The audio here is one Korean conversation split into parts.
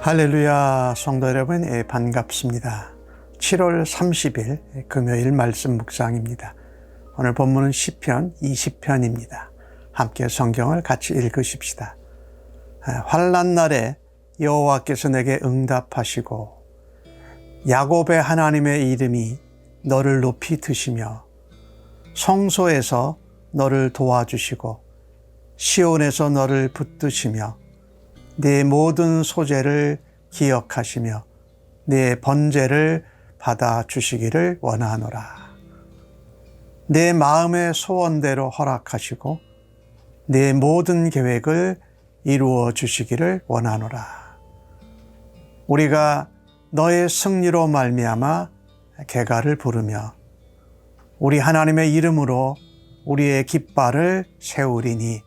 할렐루야, 성도 여러분, 반갑습니다. 7월 30일 금요일 말씀 묵상입니다. 오늘 본문은 시편 20편입니다. 함께 성경을 같이 읽으십시다. 환난 날에 여호와께서 내게 응답하시고 야곱의 하나님의 이름이 너를 높이 드시며 성소에서 너를 도와주시고 시온에서 너를 붙드시며 네 모든 소재를 기억하시며 네 번제를 받아주시기를 원하노라. 내 마음의 소원대로 허락하시고 내 모든 계획을 이루어 주시기를 원하노라. 우리가 너의 승리로 말미암아 개가를 부르며 우리 하나님의 이름으로 우리의 깃발을 세우리니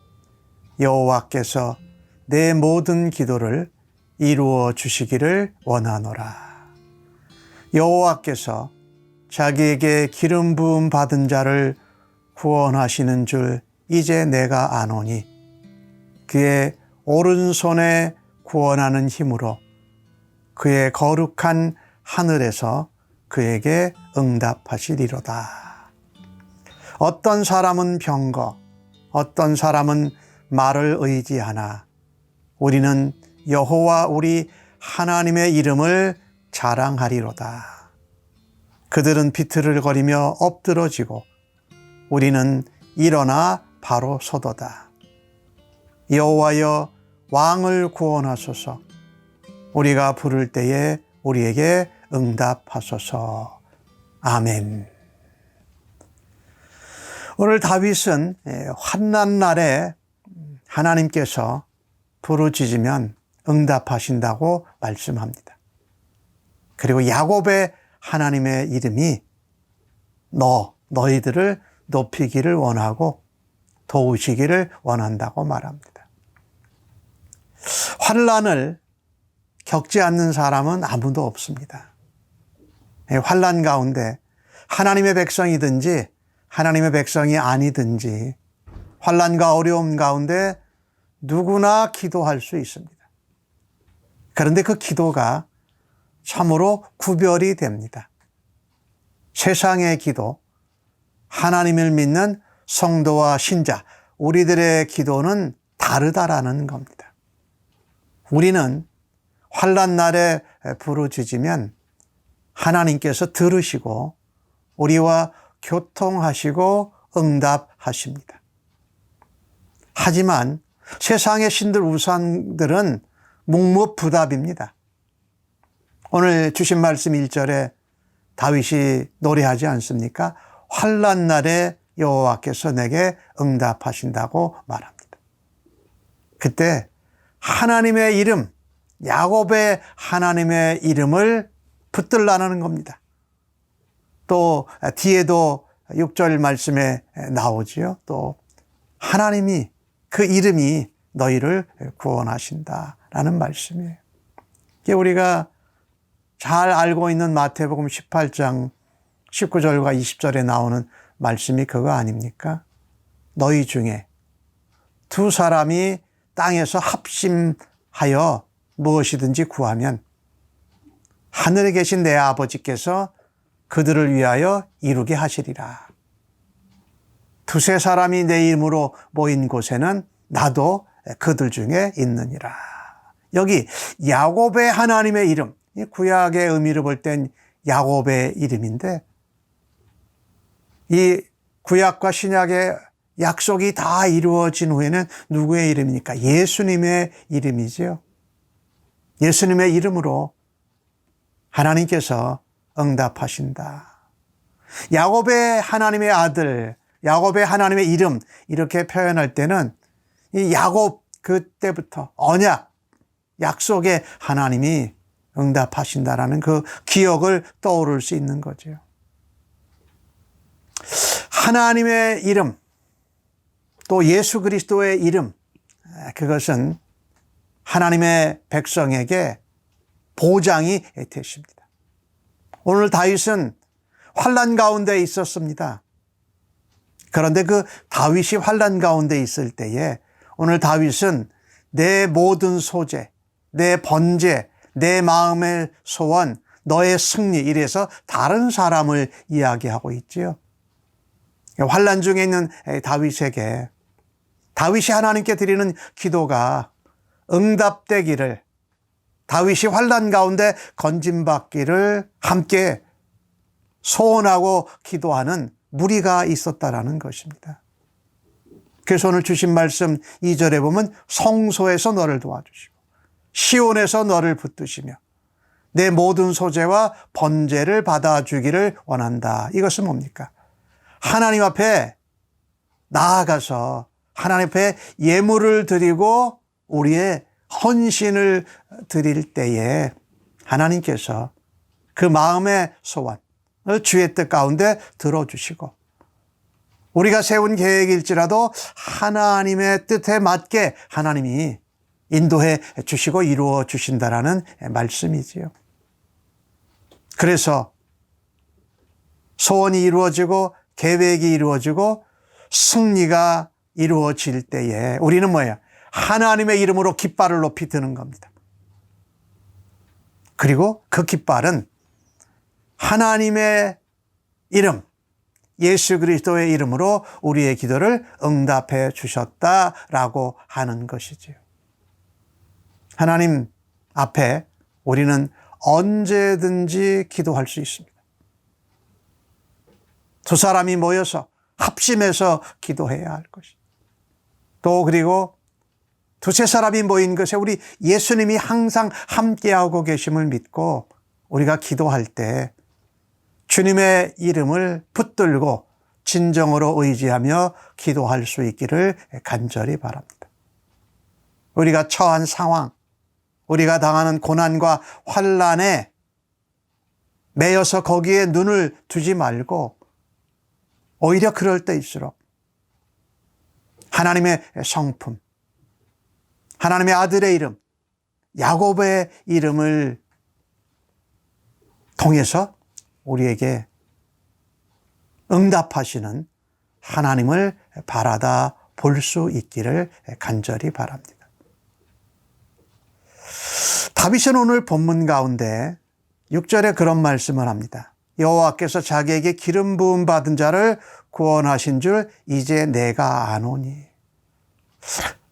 여호와께서 내 모든 기도를 이루어 주시기를 원하노라. 여호와께서 자기에게 기름 부음 받은 자를 구원하시는 줄 이제 내가 아노니 그의 오른손에 구원하는 힘으로 그의 거룩한 하늘에서 그에게 응답하시리로다. 어떤 사람은 병거, 어떤 사람은 말을 의지하나 우리는 여호와 우리 하나님의 이름을 자랑하리로다. 그들은 비틀을거리며 엎드러지고 우리는 일어나 바로 서도다. 여호와여 왕을 구원하소서. 우리가 부를 때에 우리에게 응답하소서. 아멘. 오늘 다윗은 환난 날에 하나님께서 부르짖으면 응답하신다고 말씀합니다. 그리고 야곱의 하나님의 이름이 너희들을 높이기를 원하고 도우시기를 원한다고 말합니다. 환난을 겪지 않는 사람은 아무도 없습니다. 환난 가운데 하나님의 백성이든지 하나님의 백성이 아니든지 환난과 어려움 가운데 누구나 기도할 수 있습니다. 그런데 그 기도가 참으로 구별이 됩니다. 세상의 기도, 하나님을 믿는 성도와 신자, 우리들의 기도는 다르다라는 겁니다. 우리는 환난 날에 부르짖으면 하나님께서 들으시고 우리와 교통하시고 응답하십니다. 하지만 세상의 신들 우상들은 묵묵부답입니다. 오늘 주신 말씀 1절에 다윗이 노래하지 않습니까? 환난 날에 여호와께서 내게 응답하신다고 말합니다. 그때 하나님의 이름, 야곱의 하나님의 이름을 붙들라는 겁니다. 또 뒤에도 6절 말씀에 나오지요. 또 하나님이 그 이름이 너희를 구원하신다라는 말씀이에요. 이게 우리가 잘 알고 있는 마태복음 18장 19절과 20절에 나오는 말씀이 그거 아닙니까? 너희 중에 두 사람이 땅에서 합심하여 무엇이든지 구하면 하늘에 계신 내 아버지께서 그들을 위하여 이루게 하시리라. 두세 사람이 내 이름으로 모인 곳에는 나도 그들 중에 있느니라. 여기 야곱의 하나님의 이름, 구약의 의미를 볼 땐 야곱의 이름인데 이 구약과 신약의 약속이 다 이루어진 후에는 누구의 이름입니까? 예수님의 이름이지요. 예수님의 이름으로 하나님께서 응답하신다. 야곱의 하나님의 아들, 야곱의 하나님의 이름 이렇게 표현할 때는 이 야곱 그때부터 언약, 약속의 하나님이 응답하신다라는 그 기억을 떠오를 수 있는 거죠. 하나님의 이름, 또 예수 그리스도의 이름, 그것은 하나님의 백성에게 보장이 되십니다. 오늘 다윗은 환난 가운데 있었습니다. 그런데 그 다윗이 환난 가운데 있을 때에 오늘 다윗은 내 모든 소재, 내 번제, 내 마음의 소원, 너의 승리, 이래서 다른 사람을 이야기하고 있지요. 환난 중에 있는 다윗에게 다윗이 하나님께 드리는 기도가 응답되기를, 다윗이 환난 가운데 건짐받기를 함께 소원하고 기도하는 무리가 있었다라는 것입니다. 그래서 오늘 주신 말씀 2절에 보면 성소에서 너를 도와주시고 시온에서 너를 붙드시며 내 모든 소재와 번제를 받아주기를 원한다. 이것은 뭡니까? 하나님 앞에 나아가서 하나님 앞에 예물을 드리고 우리의 헌신을 드릴 때에 하나님께서 그 마음의 소원을 주의 뜻 가운데 들어주시고 우리가 세운 계획일지라도 하나님의 뜻에 맞게 하나님이 인도해 주시고 이루어 주신다라는 말씀이지요. 그래서 소원이 이루어지고 계획이 이루어지고 승리가 이루어질 때에 우리는 뭐예요? 하나님의 이름으로 깃발을 높이 드는 겁니다. 그리고 그 깃발은 하나님의 이름, 예수 그리스도의 이름으로 우리의 기도를 응답해 주셨다라고 하는 것이지요. 하나님 앞에 우리는 언제든지 기도할 수 있습니다. 두 사람이 모여서 합심해서 기도해야 할 것입니다. 또 그리고 두세 사람이 모인 것에 우리 예수님이 항상 함께하고 계심을 믿고 우리가 기도할 때 주님의 이름을 붙들고 진정으로 의지하며 기도할 수 있기를 간절히 바랍니다. 우리가 처한 상황, 우리가 당하는 고난과 환난에 매여서 거기에 눈을 두지 말고 오히려 그럴 때일수록 하나님의 성품, 하나님의 아들의 이름, 야곱의 이름을 통해서 우리에게 응답하시는 하나님을 바라다 볼 수 있기를 간절히 바랍니다. 다윗은 오늘 본문 가운데 6절에 그런 말씀을 합니다. 여호와께서 자기에게 기름 부음 받은 자를 구원하신 줄 이제 내가 아노니.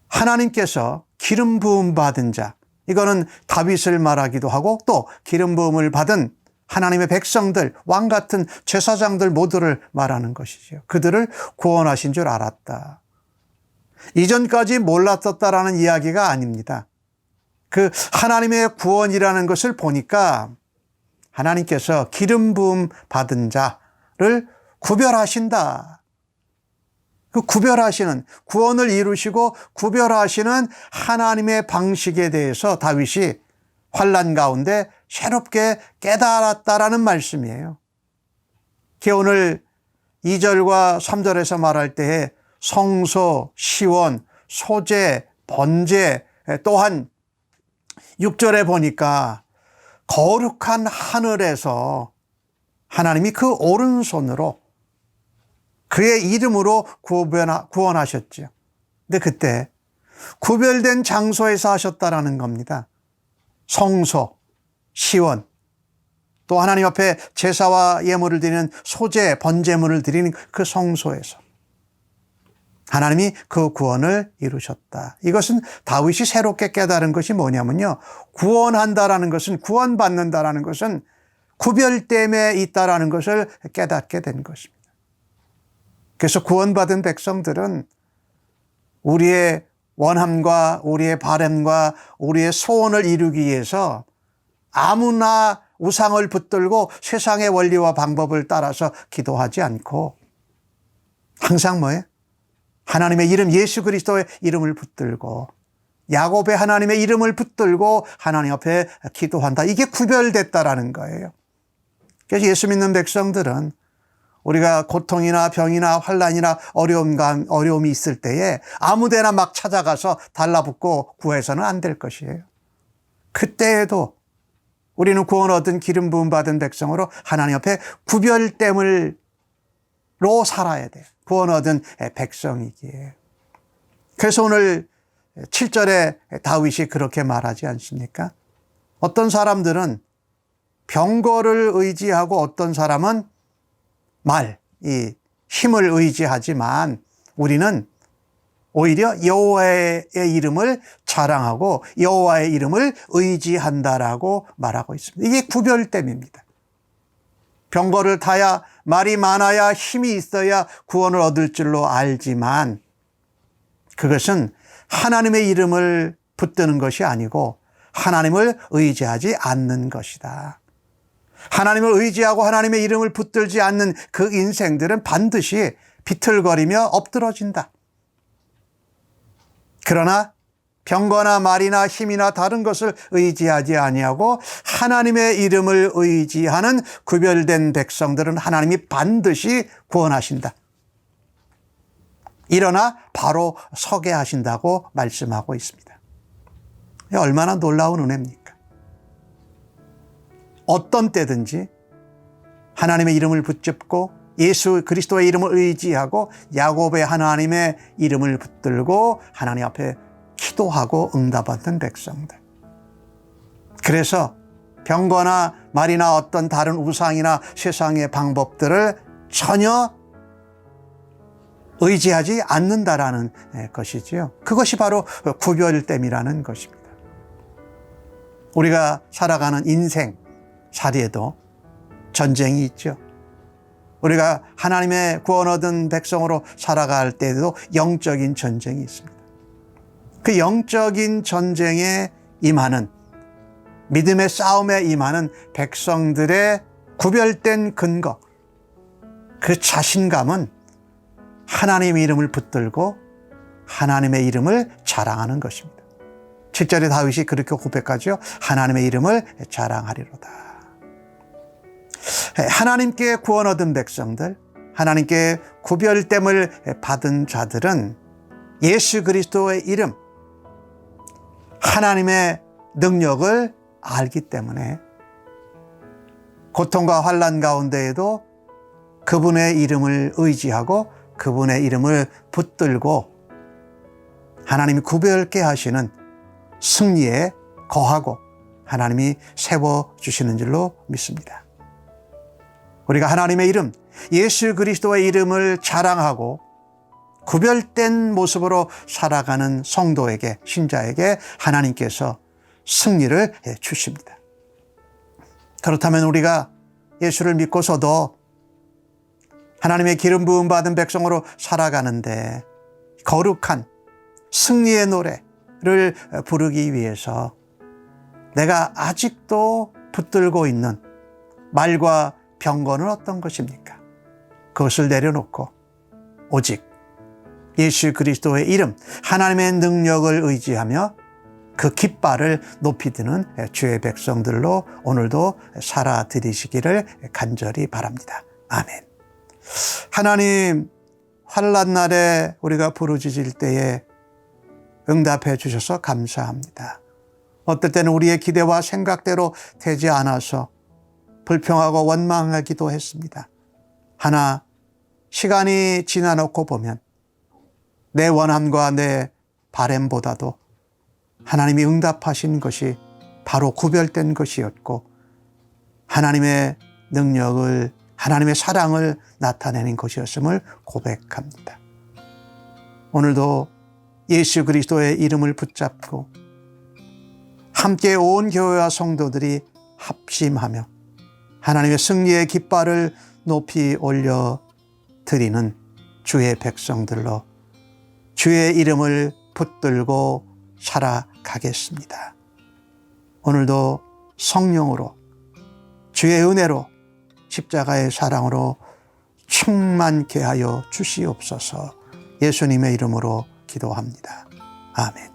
하나님께서 기름 부음 받은 자, 이거는 다윗을 말하기도 하고 또 기름 부음을 받은 하나님의 백성들, 왕 같은 제사장들 모두를 말하는 것이죠. 그들을 구원하신 줄 알았다. 이전까지 몰랐었다라는 이야기가 아닙니다. 그 하나님의 구원이라는 것을 보니까 하나님께서 기름 부음 받은 자를 구별하신다. 그 구별하시는, 구원을 이루시고 구별하시는 하나님의 방식에 대해서 다윗이 환난 가운데 새롭게 깨달았다라는 말씀이에요. 오늘 2절과 3절에서 말할 때에 성소, 시온, 소제, 번제, 또한 6절에 보니까 거룩한 하늘에서 하나님이 그 오른손으로 그의 이름으로 구원하셨죠. 근데 그때 구별된 장소에서 하셨다라는 겁니다. 성소, 시온, 또 하나님 앞에 제사와 예물을 드리는 소제, 번제물을 드리는 그 성소에서 하나님이 그 구원을 이루셨다. 이것은 다윗이 새롭게 깨달은 것이 뭐냐면요, 구원한다라는 것은, 구원받는다라는 것은 구별됨에 있다라는 것을 깨닫게 된 것입니다. 그래서 구원받은 백성들은 우리의 원함과 우리의 바람과 우리의 소원을 이루기 위해서 아무나 우상을 붙들고 세상의 원리와 방법을 따라서 기도하지 않고 항상 뭐예요? 하나님의 이름, 예수 그리스도의 이름을 붙들고 야곱의 하나님의 이름을 붙들고 하나님 앞에 기도한다. 이게 구별됐다라는 거예요. 그래서 예수 믿는 백성들은 우리가 고통이나 병이나 환난이나 어려움이 있을 때에 아무데나 막 찾아가서 달라붙고 구해서는 안 될 것이에요. 그때에도 우리는 구원 얻은 기름 부음 받은 백성으로 하나님 앞에 구별됨으로 살아야 돼요. 구원 얻은 백성이기에. 그래서 오늘 7절에 다윗이 그렇게 말하지 않습니까? 어떤 사람들은 병거를 의지하고 어떤 사람은 이 힘을 의지하지만 우리는 오히려 여호와의 이름을 자랑하고 여호와의 이름을 의지한다라고 말하고 있습니다. 이게 구별됨입니다. 병거를 타야 말이 많아야 힘이 있어야 구원을 얻을 줄로 알지만 그것은 하나님의 이름을 붙드는 것이 아니고 하나님을 의지하지 않는 것이다. 하나님을 의지하고 하나님의 이름을 붙들지 않는 그 인생들은 반드시 비틀거리며 엎드러진다. 그러나 병거나 말이나 힘이나 다른 것을 의지하지 아니하고 하나님의 이름을 의지하는 구별된 백성들은 하나님이 반드시 구원하신다. 일어나 바로 서게 하신다고 말씀하고 있습니다. 얼마나 놀라운 은혜입니까? 어떤 때든지 하나님의 이름을 붙잡고 예수 그리스도의 이름을 의지하고 야곱의 하나님의 이름을 붙들고 하나님 앞에 기도하고 응답받는 백성들. 그래서 병거나 말이나 어떤 다른 우상이나 세상의 방법들을 전혀 의지하지 않는다라는 것이지요. 그것이 바로 구별됨이라는 것입니다. 우리가 살아가는 인생 살이에도 전쟁이 있죠. 우리가 하나님의 구원 얻은 백성으로 살아갈 때에도 영적인 전쟁이 있습니다. 그 영적인 전쟁에 임하는 믿음의 싸움에 임하는 백성들의 구별된 근거, 그 자신감은 하나님의 이름을 붙들고 하나님의 이름을 자랑하는 것입니다. 7절에 다윗이 그렇게 고백하죠. 하나님의 이름을 자랑하리로다. 하나님께 구원 얻은 백성들, 하나님께 구별됨을 받은 자들은 예수 그리스도의 이름, 하나님의 능력을 알기 때문에 고통과 환난 가운데에도 그분의 이름을 의지하고 그분의 이름을 붙들고 하나님이 구별케 하시는 승리에 거하고 하나님이 세워주시는 줄로 믿습니다. 우리가 하나님의 이름, 예수 그리스도의 이름을 자랑하고 구별된 모습으로 살아가는 성도에게, 신자에게 하나님께서 승리를 주십니다. 그렇다면 우리가 예수를 믿고서도 하나님의 기름 부음 받은 백성으로 살아가는데 거룩한 승리의 노래를 부르기 위해서 내가 아직도 붙들고 있는 말과 병거는 어떤 것입니까? 그것을 내려놓고 오직 예수 그리스도의 이름, 하나님의 능력을 의지하며 그 깃발을 높이 드는 주의 백성들로 오늘도 살아드리시기를 간절히 바랍니다. 아멘. 하나님, 환난 날에 우리가 부르짖을 때에 응답해 주셔서 감사합니다. 어떨 때는 우리의 기대와 생각대로 되지 않아서 불평하고 원망하기도 했습니다. 하나 시간이 지나놓고 보면 내 원함과 내 바램보다도 하나님이 응답하신 것이 바로 구별된 것이었고 하나님의 능력을, 하나님의 사랑을 나타내는 것이었음을 고백합니다. 오늘도 예수 그리스도의 이름을 붙잡고 함께 온 교회와 성도들이 합심하며 하나님의 승리의 깃발을 높이 올려 드리는 주의 백성들로 주의 이름을 붙들고 살아가겠습니다. 오늘도 성령으로 주의 은혜로 십자가의 사랑으로 충만케 하여 주시옵소서. 예수님의 이름으로 기도합니다. 아멘.